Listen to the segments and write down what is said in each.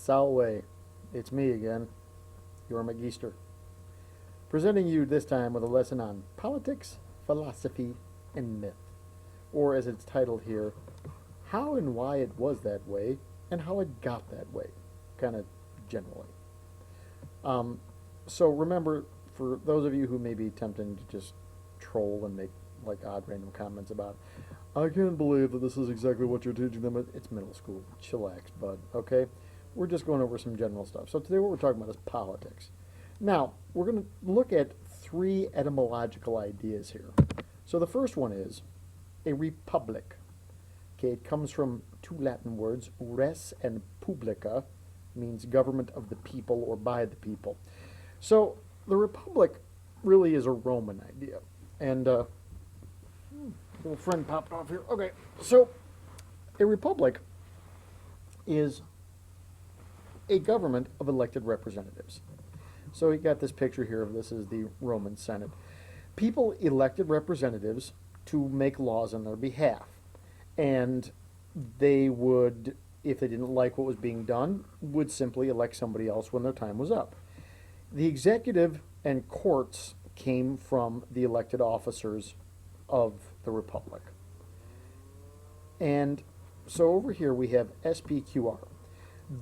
Salve, it's me again, your Magister, presenting you this time with a lesson on politics, philosophy, and myth, or as it's titled here, how and why it was that way, and how it got that way, kind of generally. So remember, for those of you who may be tempting to just troll and make like odd random comments about, I can't believe that this is exactly what you're teaching them. It's middle school. Chillax, bud. Okay? We're just going over some general stuff. So today what we're talking about is politics. Now, we're going to look at three etymological ideas here. So the first one is a republic. Okay, it comes from two Latin words, res and publica, means government of the people or by the people. So the republic really is a Roman idea. And little friend popped off here. Okay, so a republic is a government of elected representatives. So you got this picture here of this is the Roman Senate. People elected representatives to make laws on their behalf. And they would, if they didn't like what was being done, would simply elect somebody else when their time was up. The executive and courts came from the elected officers of the republic. And so over here we have SPQR.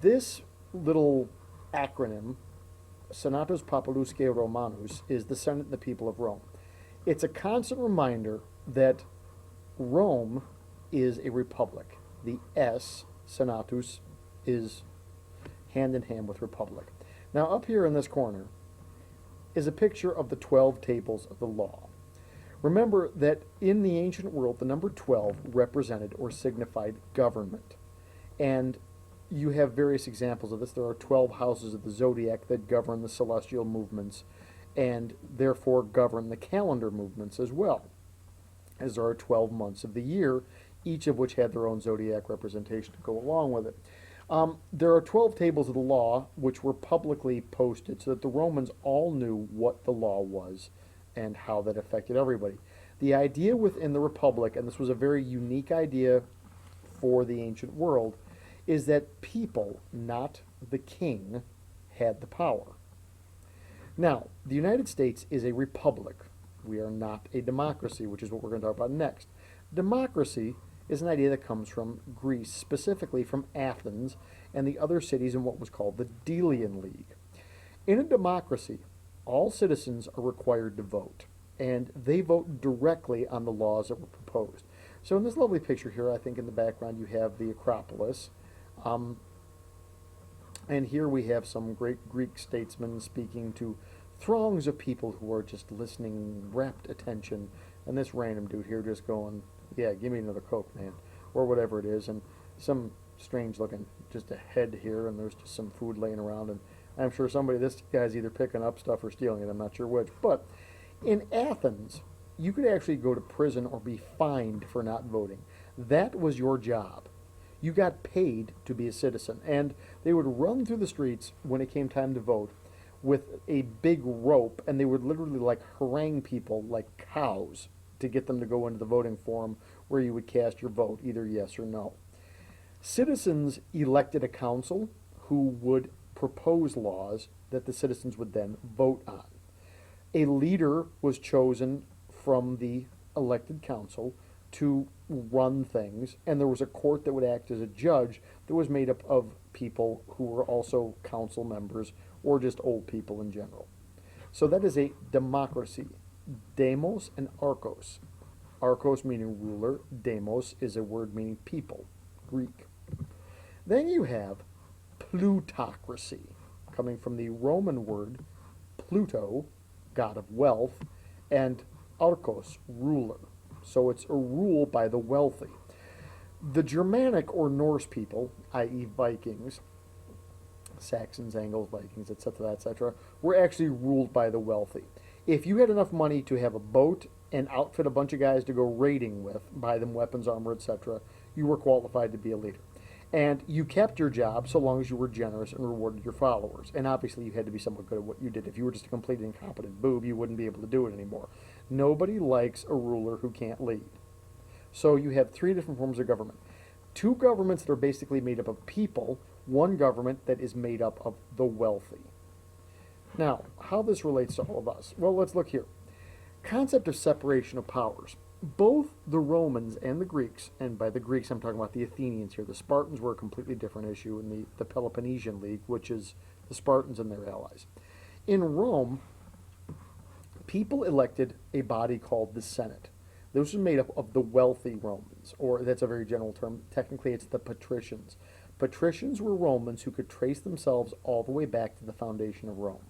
This little acronym, Senatus Populusque Romanus, is the Senate and the people of Rome. It's a constant reminder that Rome is a republic. The S, Senatus, is hand in hand with republic. Now up here in this corner is a picture of the 12 tables of the law. Remember that in the ancient world, the number 12 represented or signified government. And you have various examples of this. There are 12 houses of the zodiac that govern the celestial movements and therefore govern the calendar movements as well, as there are 12 months of the year, each of which had their own zodiac representation to go along with it. There are 12 tables of the law which were publicly posted so that the Romans all knew what the law was and how that affected everybody. The idea within the Republic, and this was a very unique idea for the ancient world, is that people, not the king, had the power. Now, the United States is a republic. We are not a democracy, which is what we're going to talk about next. Democracy is an idea that comes from Greece, specifically from Athens and the other cities in what was called the Delian League. In a democracy, all citizens are required to vote, and they vote directly on the laws that were proposed. So in this lovely picture here, I think in the background you have the Acropolis, and here we have some great Greek statesmen speaking to throngs of people who are just listening, rapt attention, and this random dude here just going, yeah, give me another Coke, man, or whatever it is, and some strange looking, just a head here, and there's just some food laying around, and I'm sure this guy's either picking up stuff or stealing it, I'm not sure which. But in Athens, you could actually go to prison or be fined for not voting. That was your job. You got paid to be a citizen, and they would run through the streets when it came time to vote with a big rope, and they would literally like harangue people like cows to get them to go into the voting forum where you would cast your vote, either yes or no. Citizens elected a council who would propose laws that the citizens would then vote on. A leader was chosen from the elected council to run things, and there was a court that would act as a judge that was made up of people who were also council members or just old people in general. So that is a democracy. Demos and archos. Archos meaning ruler, demos is a word meaning people, Greek. Then you have plutocracy, coming from the Roman word Pluto, god of wealth, and archos, ruler. So it's a rule by the wealthy. The Germanic or Norse people, i.e. Vikings, Saxons, Angles, Vikings, etc., were actually ruled by the wealthy. If you had enough money to have a boat and outfit a bunch of guys to go raiding with, buy them weapons, armor, etc., you were qualified to be a leader. And you kept your job so long as you were generous and rewarded your followers. And obviously you had to be somewhat good at what you did. If you were just a complete incompetent boob, you wouldn't be able to do it anymore. Nobody likes a ruler who can't lead. So you have three different forms of government. Two governments that are basically made up of people. one government that is made up of the wealthy. Now, how this relates to all of us? Well, let's look here. Concept of separation of powers. Both the Romans and the Greeks, and by the Greeks I'm talking about the Athenians here, the Spartans were a completely different issue in the Peloponnesian League, which is the Spartans and their allies. In Rome, people elected a body called the Senate. This was made up of the wealthy Romans, or that's a very general term. Technically, it's the patricians. Patricians were Romans who could trace themselves all the way back to the foundation of Rome.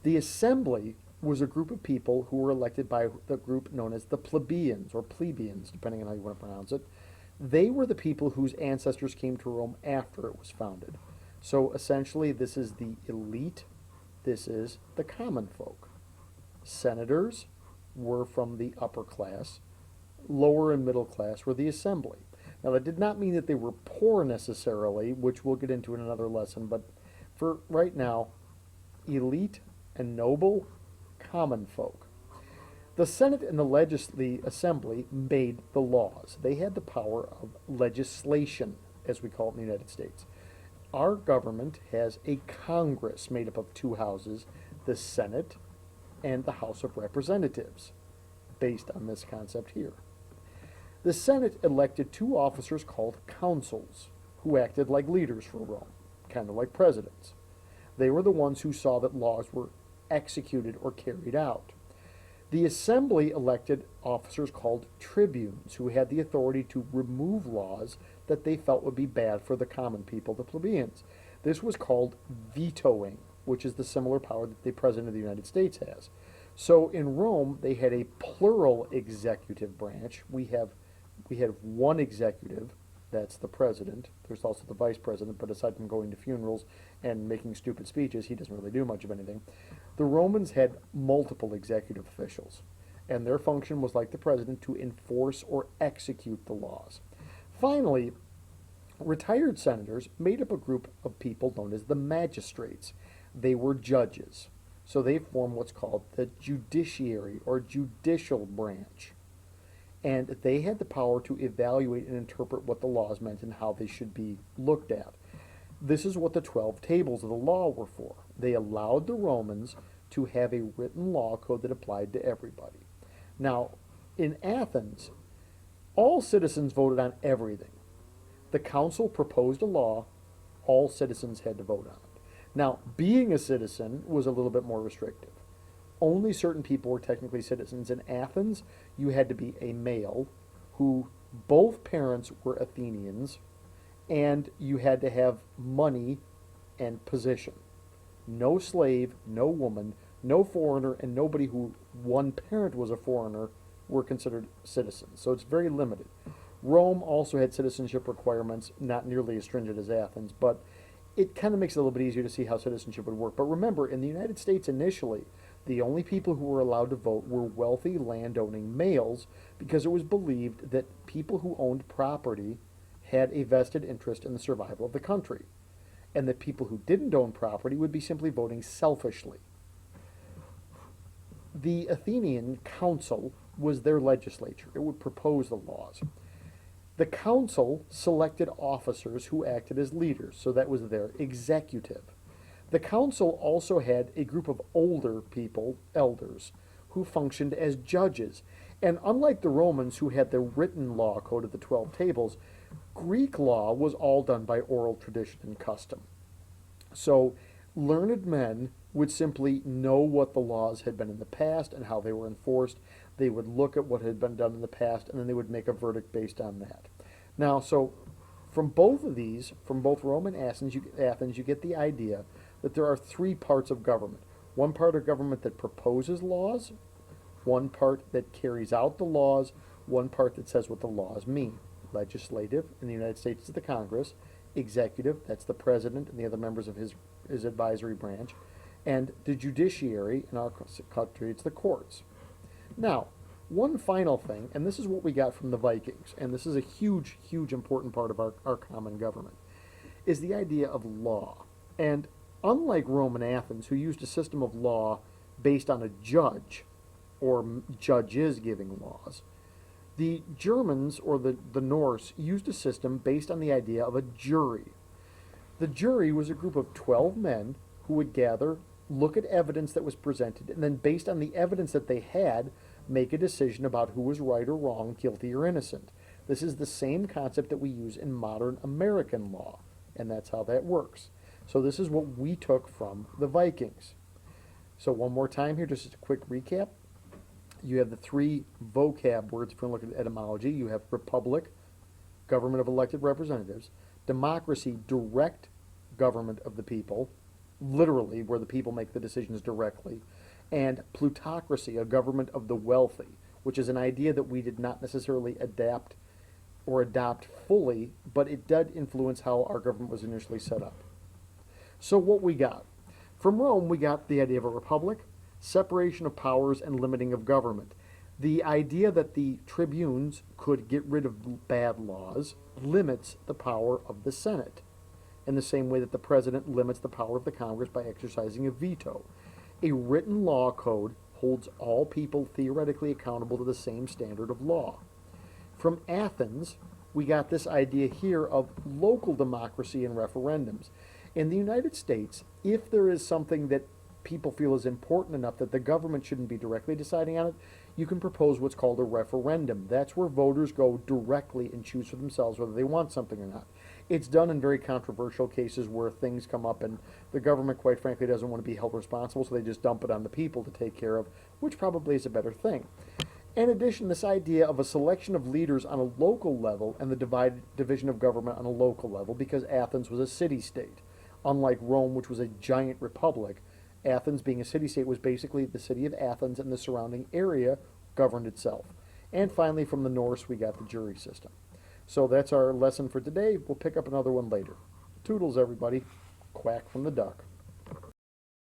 The assembly was a group of people who were elected by the group known as the plebeians, or plebeians, depending on how you want to pronounce it. They were the people whose ancestors came to Rome after it was founded. So essentially, this is the elite, this is the common folk. Senators were from the upper class, lower and middle class were the assembly. Now, that did not mean that they were poor necessarily, which we'll get into in another lesson, but for right now, elite and noble, common folk. The Senate and the Assembly made the laws. They had the power of legislation, as we call it in the United States. Our government has a Congress made up of two houses, the Senate and the House of Representatives, based on this concept here. The Senate elected two officers called consuls, who acted like leaders for Rome, kind of like presidents. They were the ones who saw that laws were executed or carried out. The assembly elected officers called tribunes, who had the authority to remove laws that they felt would be bad for the common people, the plebeians. This was called vetoing, which is the similar power that the President of the United States has. So in Rome, they had a plural executive branch. We had one executive, that's the president. There's also the vice president, but aside from going to funerals and making stupid speeches, he doesn't really do much of anything. The Romans had multiple executive officials, and their function was like the president to enforce or execute the laws. Finally, retired senators made up a group of people known as the magistrates. They were judges, so they formed what's called the judiciary or judicial branch. And they had the power to evaluate and interpret what the laws meant and how they should be looked at. This is what the 12 tables of the law were for. They allowed the Romans to have a written law code that applied to everybody. Now, in Athens, all citizens voted on everything. The council proposed a law, all citizens had to vote on it. Now, being a citizen was a little bit more restrictive. Only certain people were technically citizens. In Athens, you had to be a male who both parents were Athenians, and you had to have money and position. No slave, no woman, no foreigner, and nobody who one parent was a foreigner were considered citizens. So it's very limited. Rome also had citizenship requirements, not nearly as stringent as Athens, but it kind of makes it a little bit easier to see how citizenship would work. But remember, in the United States initially, the only people who were allowed to vote were wealthy landowning males, because it was believed that people who owned property had a vested interest in the survival of the country, and that people who didn't own property would be simply voting selfishly. The Athenian council was their legislature. It would propose the laws. The council selected officers who acted as leaders, so that was their executive. The council also had a group of older people, elders, who functioned as judges. And unlike the Romans, who had the written law code of the 12 tables, Greek law was all done by oral tradition and custom. So learned men would simply know what the laws had been in the past and how they were enforced. They would look at what had been done in the past, and then they would make a verdict based on that. Now, so from both of these, from both Rome and Athens, you get the idea that there are three parts of government. One part of government that proposes laws, one part that carries out the laws, one part that says what the laws mean. Legislative, in the United States, is the Congress. Executive, that's the president and the other members of his advisory branch. And the judiciary, in our country, it's the courts. Now, one final thing, and this is what we got from the Vikings, and this is a huge, huge important part of our common government, is the idea of law. And unlike Rome and Athens, who used a system of law based on a judge or judges giving laws, the Germans or the Norse used a system based on the idea of a jury. The jury was a group of 12 men who would gather, look at evidence that was presented, and then based on the evidence that they had, make a decision about who was right or wrong, guilty or innocent. This is the same concept that we use in modern American law, and that's how that works. So this is what we took from the Vikings. So one more time here, just a quick recap. You have the three vocab words if you look at etymology. You have republic, government of elected representatives; democracy, direct government of the people, literally where the people make the decisions directly; and plutocracy, a government of the wealthy, which is an idea that we did not necessarily adapt or adopt fully, but it did influence how our government was initially set up. So what we got? From Rome, we got the idea of a republic, separation of powers, and limiting of government. The idea that the tribunes could get rid of bad laws limits the power of the Senate, in the same way that the president limits the power of the Congress by exercising a veto. A written law code holds all people theoretically accountable to the same standard of law. From Athens, we got this idea here of local democracy and referendums. In the United States, if there is something that people feel is important enough that the government shouldn't be directly deciding on it, you can propose what's called a referendum. That's where voters go directly and choose for themselves whether they want something or not. It's done in very controversial cases where things come up and the government, quite frankly, doesn't want to be held responsible, so they just dump it on the people to take care of, which probably is a better thing. In addition, this idea of a selection of leaders on a local level and the division of government on a local level, because Athens was a city-state. Unlike Rome, which was a giant republic, Athens, being a city-state, was basically the city of Athens and the surrounding area governed itself. And finally, from the Norse, we got the jury system. So that's our lesson for today. We'll pick up another one later. Toodles, everybody. Quack from the duck.